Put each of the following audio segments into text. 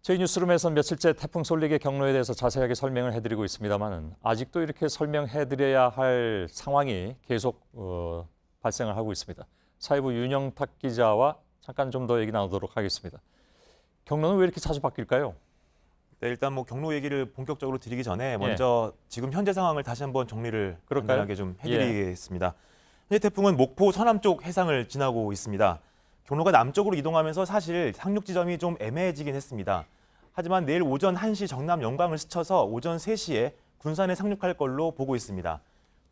저희 뉴스룸에서 며칠째 태풍 솔릭의 경로에 대해서 자세하게 설명을 해드리고 있습니다만 아직도 이렇게 설명해드려야 할 상황이 계속 발생을 하고 있습니다. 사회부 윤영탁 기자와 잠깐 좀 더 얘기 나누도록 하겠습니다. 경로는 왜 이렇게 자주 바뀔까요? 네, 일단 뭐 경로 얘기를 본격적으로 드리기 전에 먼저 지금 현재 상황을 다시 한번 정리를 간단하게 좀 해드리겠습니다. 현재 태풍은 목포 서남 쪽 해상을 지나고 있습니다. 경로가 남쪽으로 이동하면서 사실 상륙 지점이 좀 애매해지긴 했습니다. 하지만 내일 오전 1시 정남 영광을 스쳐서 오전 3시에 군산에 상륙할 걸로 보고 있습니다.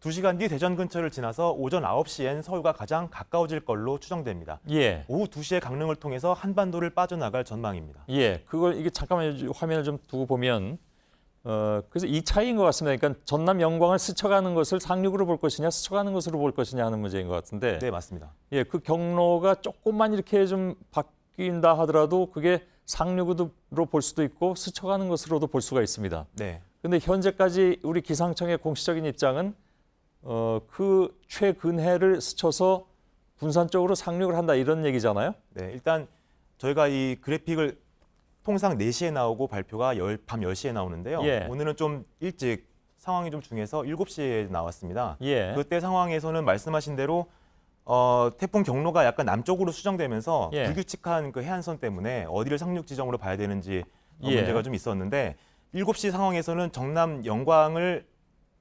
2시간 뒤 대전 근처를 지나서 오전 9시엔 서울과 가장 가까워질 걸로 추정됩니다. 오후 2시에 강릉을 통해서 한반도를 빠져나갈 전망입니다. 그걸 이게 잠깐만 화면을 좀 두고 보면 그래서 이 차이인 것 같습니다. 그러니까 전남 영광을 스쳐가는 것을 상륙으로 볼 것이냐 스쳐가는 것으로 볼 것이냐 하는 문제인 것 같은데. 네, 맞습니다. 그 경로가 조금만 이렇게 좀 바뀐다 하더라도 그게 상륙으로 볼 수도 있고 스쳐가는 것으로도 볼 수가 있습니다. 네. 근데 현재까지 우리 기상청의 공식적인 입장은 그 최근해를 스쳐서 군산 쪽으로 상륙을 한다 이런 얘기잖아요. 네, 일단 저희가 이 그래픽을 통상 4시에 나오고 발표가 밤 10시에 나오는데요. 오늘은 좀 일찍 상황이 좀 중요해서 7시에 나왔습니다. 그때 상황에서는 말씀하신 대로 태풍 경로가 약간 남쪽으로 수정되면서 불규칙한 그 해안선 때문에 어디를 상륙 지점으로 봐야 되는지 문제가 좀 있었는데 7시 상황에서는 정남 영광을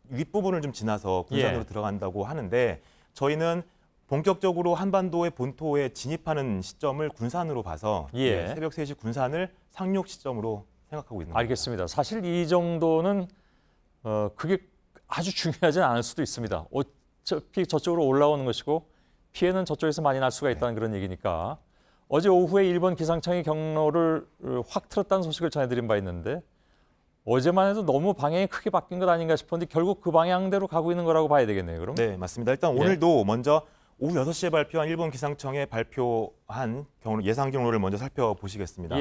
윗부분을 좀 지나서 군산으로 들어간다고 하는데 저희는 본격적으로 한반도의 본토에 진입하는 시점을 군산으로 봐서 새벽 3시 군산을 상륙 시점으로 생각하고 있는 겁니다. 알겠습니다. 사실 이 정도는 그게 아주 중요하진 않을 수도 있습니다. 어차피 저쪽으로 올라오는 것이고 피해는 저쪽에서 많이 날 수가 있다는 그런 얘기니까 어제 오후에 일본 기상청이 경로를 확 틀었다는 소식을 전해드린 바 있는데 어제만 해도 너무 방향이 크게 바뀐 것 아닌가 싶었는데 결국 그 방향대로 가고 있는 거라고 봐야 되겠네요. 그럼? 네, 맞습니다. 일단 오늘도 먼저 오후 6시에 발표한 일본 기상청에 발표한 예상 경로를 먼저 살펴보시겠습니다.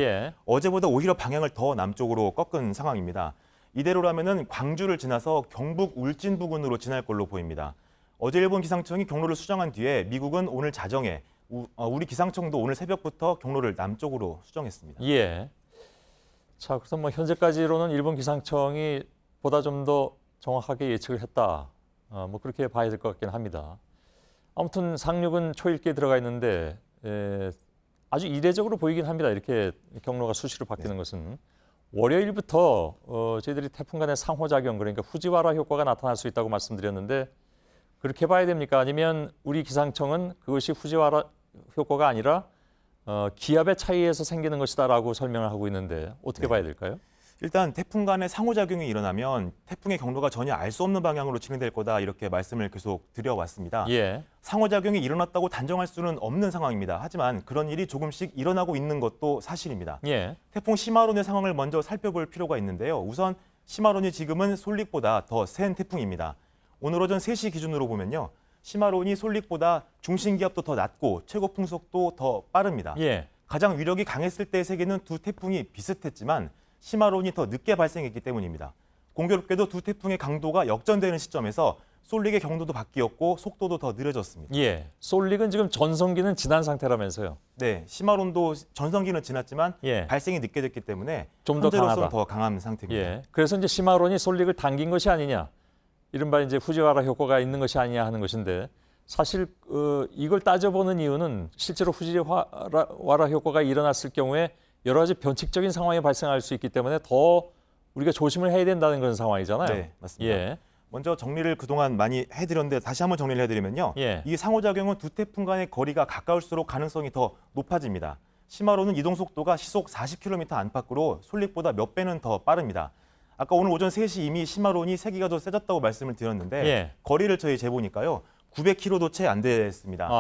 어제보다 오히려 방향을 더 남쪽으로 꺾은 상황입니다. 이대로라면은 광주를 지나서 경북 울진 부근으로 지날 걸로 보입니다. 어제 일본 기상청이 경로를 수정한 뒤에 미국은 오늘 자정에 우리 기상청도 오늘 새벽부터 경로를 남쪽으로 수정했습니다. 자, 그래서 뭐 현재까지로는 일본 기상청이 보다 좀 더 정확하게 예측을 했다. 뭐 그렇게 봐야 될 것 같긴 합니다. 아무튼 상륙은 초읽기에 들어가 있는데 아주 이례적으로 보이긴 합니다. 이렇게 경로가 수시로 바뀌는 것은. 월요일부터 저희들이 태풍 간의 상호작용, 그러니까 후지와라 효과가 나타날 수 있다고 말씀드렸는데 그렇게 봐야 됩니까? 아니면 우리 기상청은 그것이 후지와라 효과가 아니라 기압의 차이에서 생기는 것이다라고 설명을 하고 있는데 어떻게 봐야 될까요? 일단 태풍 간의 상호작용이 일어나면 태풍의 경로가 전혀 알 수 없는 방향으로 진행될 거다 이렇게 말씀을 계속 드려왔습니다. 상호작용이 일어났다고 단정할 수는 없는 상황입니다. 하지만 그런 일이 조금씩 일어나고 있는 것도 사실입니다. 태풍 시마론의 상황을 먼저 살펴볼 필요가 있는데요. 우선 시마론이 지금은 솔릭보다 더 센 태풍입니다. 오늘 오전 3시 기준으로 보면요. 시마론이 솔릭보다 중심기압도 더 낮고 최고 풍속도 더 빠릅니다. 가장 위력이 강했을 때의 세계는 두 태풍이 비슷했지만 시마론이 더 늦게 발생했기 때문입니다. 공교롭게도 두 태풍의 강도가 역전되는 시점에서 솔릭의 경로도 바뀌었고 속도도 더 느려졌습니다. 솔릭은 지금 전성기는 지난 상태라면서요? 네, 시마론도 전성기는 지났지만 발생이 늦게 됐기 때문에 좀 더 강하다. 더 강한 상태입니다. 그래서 이제 시마론이 솔릭을 당긴 것이 아니냐, 이른바 이제 후지와라 효과가 있는 것이 아니냐 하는 것인데 사실 이걸 따져보는 이유는 실제로 후지와라 효과가 일어났을 경우에 여러 가지 변칙적인 상황이 발생할 수 있기 때문에 더 우리가 조심을 해야 된다는 그런 상황이잖아요. 네, 맞습니다. 먼저 정리를 그동안 많이 해드렸는데 다시 한번 정리를 해드리면요. 이 상호작용은 두 태풍 간의 거리가 가까울수록 가능성이 더 높아집니다. 시마론은 이동 속도가 시속 40km 안팎으로 솔릭보다 몇 배는 더 빠릅니다. 아까 오늘 오전 3시 이미 시마론이 세기가 더 세졌다고 말씀을 드렸는데 거리를 저희 재보니까요. 900km도 채 안 됐습니다.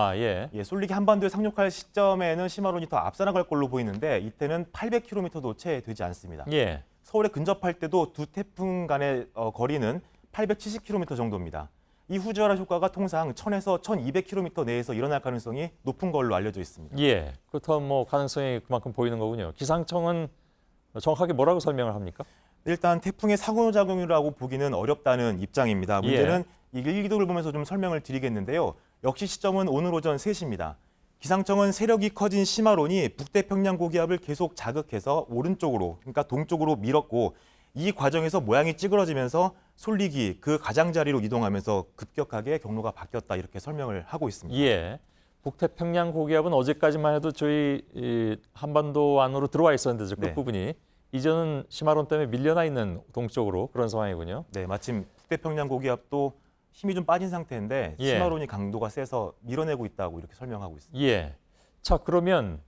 솔릭이 한반도에 상륙할 시점에는 시마론이 더 앞서나갈 걸로 보이는데 이때는 800km도 채 되지 않습니다. 서울에 근접할 때도 두 태풍 간의 거리는 870km 정도입니다. 이 후지와라 효과가 통상 1000에서 1200km 내에서 일어날 가능성이 높은 걸로 알려져 있습니다. 그렇다면 뭐 가능성이 그만큼 보이는 거군요. 기상청은 정확하게 뭐라고 설명을 합니까? 일단 태풍의 상호작용이라고 보기는 어렵다는 입장입니다. 문제는 이 일기도를 보면서 좀 설명을 드리겠는데요. 역시 시점은 오늘 오전 3시입니다. 기상청은 세력이 커진 시마론이 북태평양 고기압을 계속 자극해서 오른쪽으로, 그러니까 동쪽으로 밀었고 이 과정에서 모양이 찌그러지면서 솔릭이 그 가장자리로 이동하면서 급격하게 경로가 바뀌었다 이렇게 설명을 하고 있습니다. 예. 북태평양 고기압은 어제까지만 해도 저희 한반도 안으로 들어와 있었는데 저 끝부분이 이제는 시마론 때문에 밀려나 있는 동쪽으로 그런 상황이군요. 네, 마침 북태평양 고기압도 힘이 좀 빠진 상태인데 시마론이 강도가 세서 밀어내고 있다고 이렇게 설명하고 있습니다. 예. 자, 그러면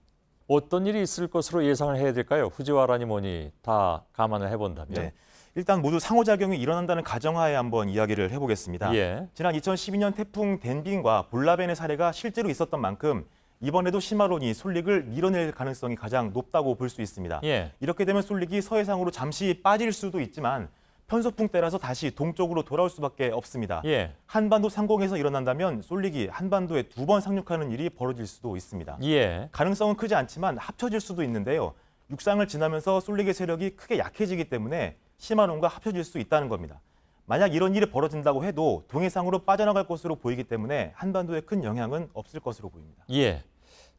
어떤 일이 있을 것으로 예상을 해야 될까요? 후지와라니 뭐니 다 감안을 해본다면. 네. 일단 모두 상호작용이 일어난다는 가정하에 한번 이야기를 해보겠습니다. 지난 2012년 태풍 덴빈과 볼라벤의 사례가 실제로 있었던 만큼 이번에도 시마론이 솔릭을 밀어낼 가능성이 가장 높다고 볼 수 있습니다. 이렇게 되면 솔릭이 서해상으로 잠시 빠질 수도 있지만 편서풍 때라서 다시 동쪽으로 돌아올 수밖에 없습니다. 한반도 상공에서 일어난다면 솔릭이 한반도에 2번 상륙하는 일이 벌어질 수도 있습니다. 가능성은 크지 않지만 합쳐질 수도 있는데요. 육상을 지나면서 솔릭의 세력이 크게 약해지기 때문에 시마론과 합쳐질 수 있다는 겁니다. 만약 이런 일이 벌어진다고 해도 동해상으로 빠져나갈 것으로 보이기 때문에 한반도에 큰 영향은 없을 것으로 보입니다.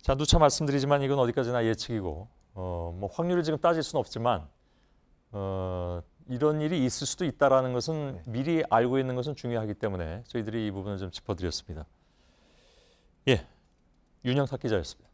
자, 누차 말씀드리지만 이건 어디까지나 예측이고 뭐 확률을 지금 따질 수는 없지만 이런 일이 있을 수도 있다라는 것은 미리 알고 있는 것은 중요하기 때문에 저희들이 이 부분을 좀 짚어드렸습니다. 윤영탁 기자였습니다.